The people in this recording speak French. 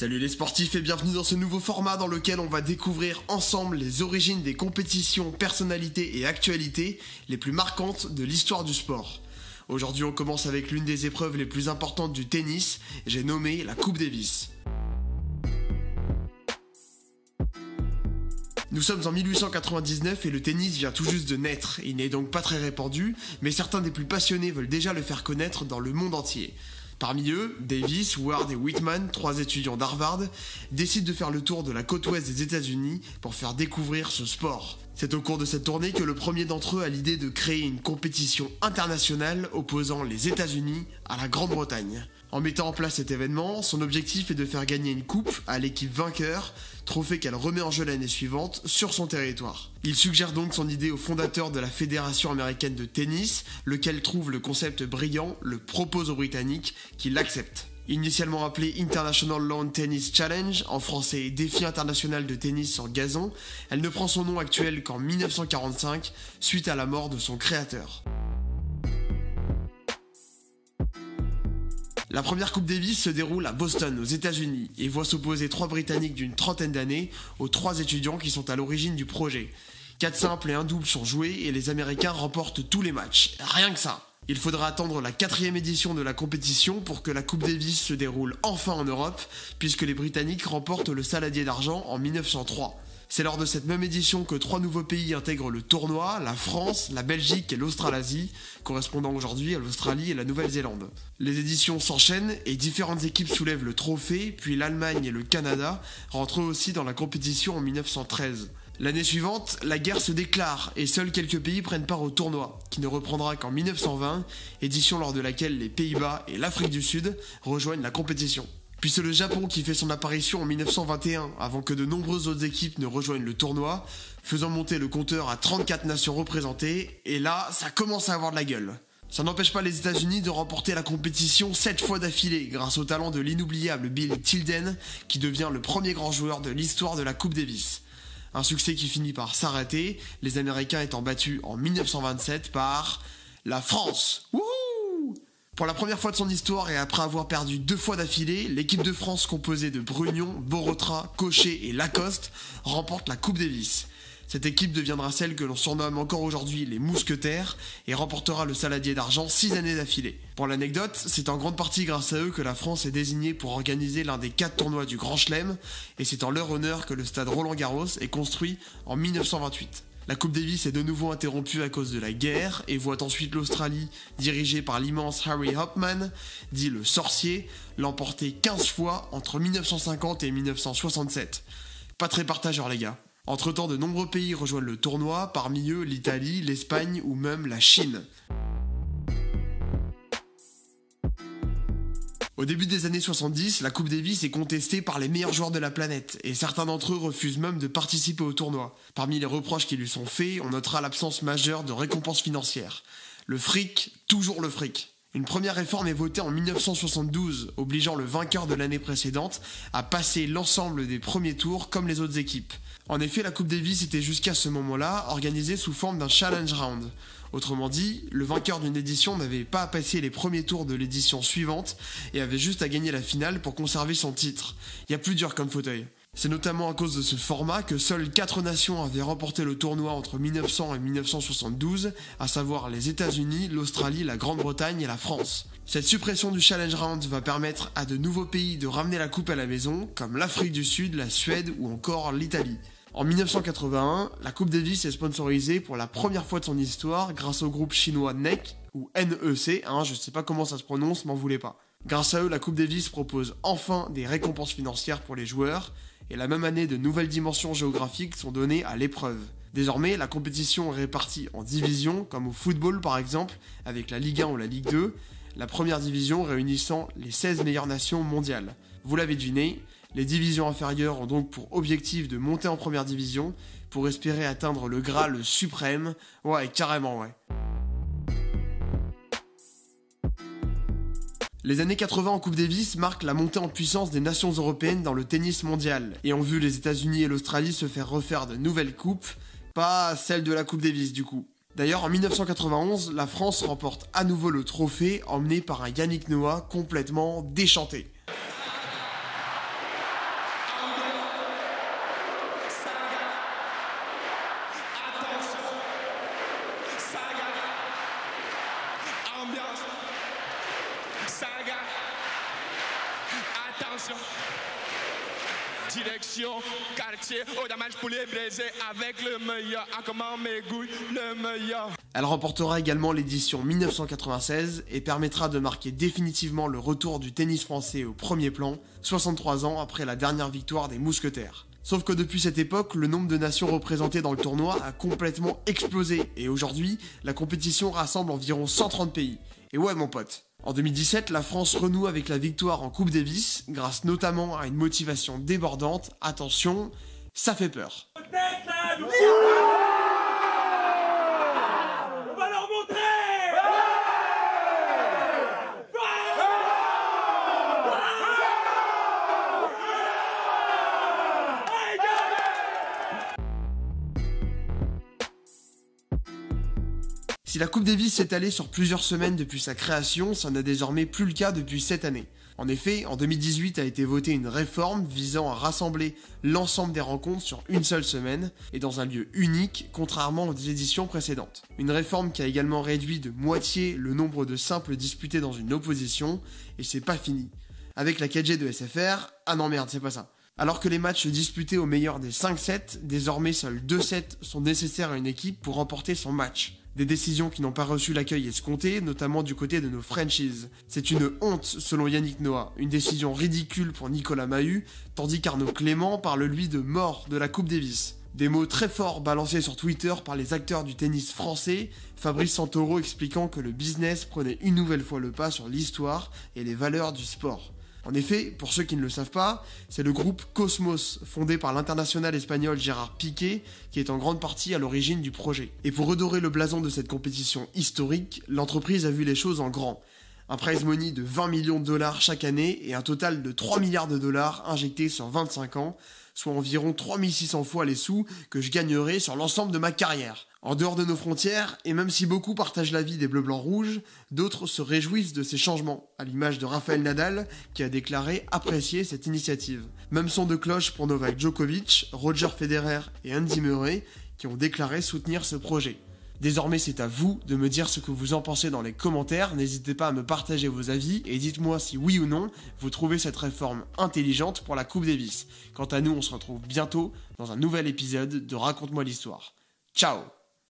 Salut les sportifs et bienvenue dans ce nouveau format dans lequel on va découvrir ensemble les origines des compétitions, personnalités et actualités les plus marquantes de l'histoire du sport. Aujourd'hui on commence avec l'une des épreuves les plus importantes du tennis, j'ai nommé la Coupe Davis. Nous sommes en 1899 et le tennis vient tout juste de naître. Il n'est donc pas très répandu, mais certains des plus passionnés veulent déjà le faire connaître dans le monde entier. Parmi eux, Davis, Ward et Whitman, 3 étudiants d'Harvard, décident de faire le tour de la côte ouest des États-Unis pour faire découvrir ce sport. C'est au cours de cette tournée que le premier d'entre eux a l'idée de créer une compétition internationale opposant les États-Unis à la Grande-Bretagne. En mettant en place cet événement, son objectif est de faire gagner une coupe à l'équipe vainqueur, trophée qu'elle remet en jeu l'année suivante sur son territoire. Il suggère donc son idée au fondateur de la Fédération américaine de tennis, lequel trouve le concept brillant, le propose aux Britanniques, qui l'acceptent. Initialement appelée International Lawn Tennis Challenge, en français Défi international de tennis sur gazon, elle ne prend son nom actuel qu'en 1945, suite à la mort de son créateur. La première Coupe Davis se déroule à Boston, aux États-Unis, et voit s'opposer 3 Britanniques d'une trentaine d'années aux 3 étudiants qui sont à l'origine du projet. 4 simples et 1 double sont joués et les Américains remportent tous les matchs. Rien que ça. Il faudra attendre la 4e édition de la compétition pour que la Coupe Davis se déroule enfin en Europe, puisque les Britanniques remportent le Saladier d'argent en 1903. C'est lors de cette même édition que 3 nouveaux pays intègrent le tournoi, la France, la Belgique et l'Australasie, correspondant aujourd'hui à l'Australie et la Nouvelle-Zélande. Les éditions s'enchaînent et différentes équipes soulèvent le trophée, puis l'Allemagne et le Canada rentrent eux aussi dans la compétition en 1913. L'année suivante, la guerre se déclare et seuls quelques pays prennent part au tournoi, qui ne reprendra qu'en 1920, édition lors de laquelle les Pays-Bas et l'Afrique du Sud rejoignent la compétition. Puis c'est le Japon qui fait son apparition en 1921, avant que de nombreuses autres équipes ne rejoignent le tournoi, faisant monter le compteur à 34 nations représentées, et là, ça commence à avoir de la gueule. Ça n'empêche pas les États-Unis de remporter la compétition 7 fois d'affilée, grâce au talent de l'inoubliable Bill Tilden, qui devient le premier grand joueur de l'histoire de la Coupe Davis. Un succès qui finit par s'arrêter, les Américains étant battus en 1927 par la France. Wouhou! Pour la première fois de son histoire et après avoir perdu 2 fois d'affilée, l'équipe de France composée de Brugnon, Borotra, Cochet et Lacoste remporte la Coupe Davis. Cette équipe deviendra celle que l'on surnomme encore aujourd'hui les Mousquetaires et remportera le Saladier d'argent 6 années d'affilée. Pour l'anecdote, c'est en grande partie grâce à eux que la France est désignée pour organiser l'un des 4 tournois du Grand Chelem et c'est en leur honneur que le stade Roland-Garros est construit en 1928. La Coupe Davis est de nouveau interrompue à cause de la guerre et voit ensuite l'Australie, dirigée par l'immense Harry Hopman, dit le sorcier, l'emporter 15 fois entre 1950 et 1967. Pas très partageur les gars. Entre-temps, de nombreux pays rejoignent le tournoi, parmi eux l'Italie, l'Espagne ou même la Chine. Au début des années 70, la Coupe Davis est contestée par les meilleurs joueurs de la planète, et certains d'entre eux refusent même de participer au tournoi. Parmi les reproches qui lui sont faits, on notera l'absence majeure de récompenses financières. Le fric, toujours le fric. Une première réforme est votée en 1972, obligeant le vainqueur de l'année précédente à passer l'ensemble des premiers tours comme les autres équipes. En effet, la Coupe Davis était jusqu'à ce moment-là organisée sous forme d'un challenge round. Autrement dit, le vainqueur d'une édition n'avait pas à passer les premiers tours de l'édition suivante et avait juste à gagner la finale pour conserver son titre. Il y a plus dur comme fauteuil. C'est notamment à cause de ce format que seules 4 nations avaient remporté le tournoi entre 1900 et 1972, à savoir les États-Unis, l'Australie, la Grande-Bretagne et la France. Cette suppression du Challenge Round va permettre à de nouveaux pays de ramener la coupe à la maison, comme l'Afrique du Sud, la Suède ou encore l'Italie. En 1981, la Coupe Davis est sponsorisée pour la première fois de son histoire grâce au groupe chinois NEC, ou NEC, je sais pas comment ça se prononce, m'en voulez pas. Grâce à eux, la Coupe Davis propose enfin des récompenses financières pour les joueurs, et la même année de nouvelles dimensions géographiques sont données à l'épreuve. Désormais, la compétition est répartie en divisions, comme au football par exemple, avec la Ligue 1 ou la Ligue 2, la première division réunissant les 16 meilleures nations mondiales. Vous l'avez deviné, les divisions inférieures ont donc pour objectif de monter en première division, pour espérer atteindre le Graal suprême, ouais carrément ouais. Les années 80 en Coupe Davis marquent la montée en puissance des nations européennes dans le tennis mondial, et ont vu les États-Unis et l'Australie se faire refaire de nouvelles coupes, pas celle de la Coupe Davis du coup. D'ailleurs en 1991, la France remporte à nouveau le trophée, emmené par un Yannick Noah complètement déchanté. Attention. Direction, quartier, au damage pour les blessés avec le meilleur. Ah, comment m'égouille le meilleur. Elle remportera également l'édition 1996 et permettra de marquer définitivement le retour du tennis français au premier plan, 63 ans après la dernière victoire des Mousquetaires. Sauf que depuis cette époque, le nombre de nations représentées dans le tournoi a complètement explosé et aujourd'hui, la compétition rassemble environ 130 pays. Et ouais mon pote. En 2017, la France renoue avec la victoire en Coupe Davis, grâce notamment à une motivation débordante. Attention, ça fait peur. On va leur montrer. Si la Coupe Davis s'est allée sur plusieurs semaines depuis sa création, ça n'a désormais plus le cas depuis cette année. En effet, en 2018 a été votée une réforme visant à rassembler l'ensemble des rencontres sur une seule semaine et dans un lieu unique, contrairement aux éditions précédentes. Une réforme qui a également réduit de moitié le nombre de simples disputés dans une opposition, et c'est pas fini. Avec la 4G de SFR, ah non merde, c'est pas ça. Alors que les matchs disputés au meilleur des 5 sets, désormais seuls 2 sets sont nécessaires à une équipe pour remporter son match. Des décisions qui n'ont pas reçu l'accueil escompté, notamment du côté de nos Frenchies. C'est une honte selon Yannick Noah, une décision ridicule pour Nicolas Mahut, tandis qu'Arnaud Clément parle lui de mort de la Coupe Davis. Des mots très forts balancés sur Twitter par les acteurs du tennis français, Fabrice Santoro expliquant que le business prenait une nouvelle fois le pas sur l'histoire et les valeurs du sport. En effet, pour ceux qui ne le savent pas, c'est le groupe Cosmos, fondé par l'international espagnol Gérard Piqué, qui est en grande partie à l'origine du projet. Et pour redorer le blason de cette compétition historique, l'entreprise a vu les choses en grand. Un prize money de 20 millions de dollars chaque année et un total de 3 milliards de dollars injectés sur 25 ans, soit environ 3600 fois les sous que je gagnerai sur l'ensemble de ma carrière. En dehors de nos frontières, et même si beaucoup partagent l'avis des Bleus-Blancs-Rouges, d'autres se réjouissent de ces changements, à l'image de Rafael Nadal, qui a déclaré apprécier cette initiative. Même son de cloche pour Novak Djokovic, Roger Federer et Andy Murray, qui ont déclaré soutenir ce projet. Désormais, c'est à vous de me dire ce que vous en pensez dans les commentaires, n'hésitez pas à me partager vos avis et dites-moi si oui ou non vous trouvez cette réforme intelligente pour la Coupe Davis. Quant à nous, on se retrouve bientôt dans un nouvel épisode de Raconte-moi l'histoire. Ciao!